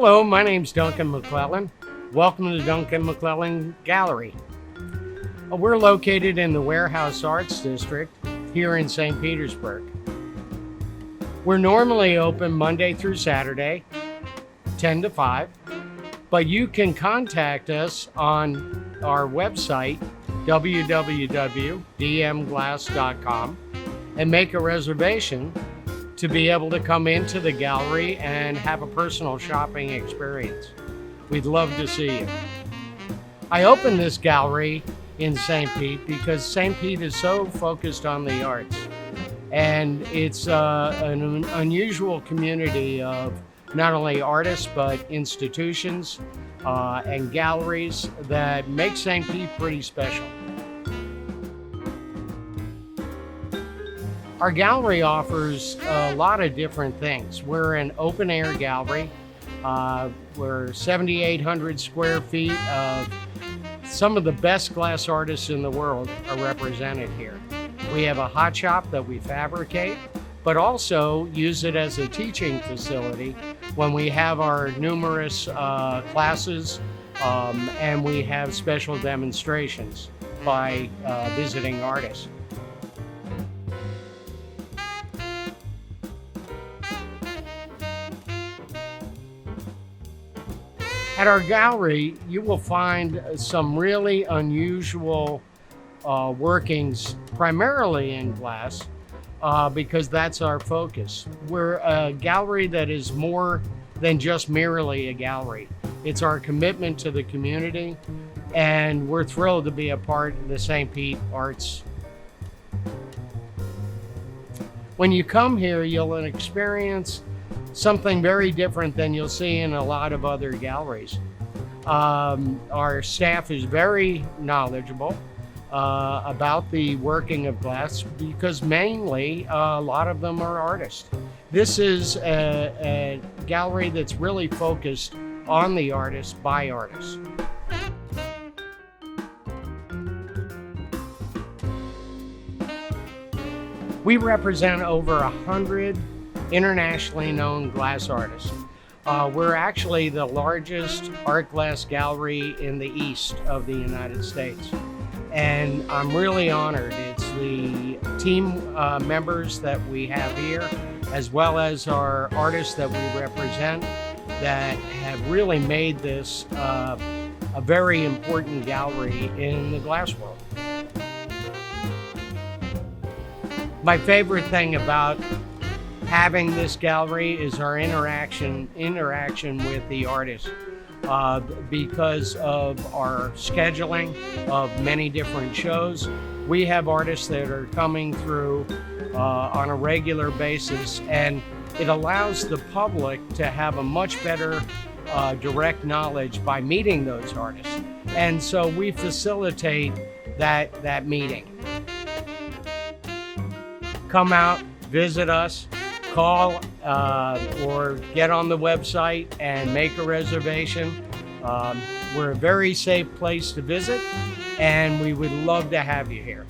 Hello, my name's Duncan McClellan. Welcome to Duncan McClellan Gallery. We're located in the Warehouse Arts District here in St. Petersburg. We're normally open Monday through Saturday, 10 to 5, but you can contact us on our website, www.dmglass.com, and make a reservation to be able to come into the gallery and have a personal shopping experience. We'd love to see you. I opened this gallery in St. Pete because St. Pete is so focused on the arts, and it's an unusual community of not only artists but institutions and galleries that make St. Pete pretty special. Our gallery offers a lot of different things. We're an open air gallery. We're 7,800 square feet of some of the best glass artists in the world are represented here. We have a hot shop that we fabricate, but also use it as a teaching facility when we have our numerous classes and we have special demonstrations by visiting artists. At our gallery, you will find some really unusual workings, primarily in glass, because that's our focus. We're a gallery that is more than just merely a gallery. It's our commitment to the community, and we're thrilled to be a part of the St. Pete Arts. When you come here, you'll experience something very different than you'll see in a lot of other galleries. Our staff is very knowledgeable about the working of glass because mainly a lot of them are artists. This is a gallery that's really focused on the artists by artists. We represent over 100 internationally known glass artists. We're actually the largest art glass gallery in the east of the United States. And I'm really honored. It's the team members that we have here, as well as our artists that we represent, that have really made this a very important gallery in the glass world. My favorite thing about having this gallery is our interaction with the artists. Because of our scheduling of many different shows, we have artists that are coming through on a regular basis, and it allows the public to have a much better direct knowledge by meeting those artists. And so we facilitate that meeting. Come out, visit us, call or get on the website and make a reservation. We're a very safe place to visit, and we would love to have you here.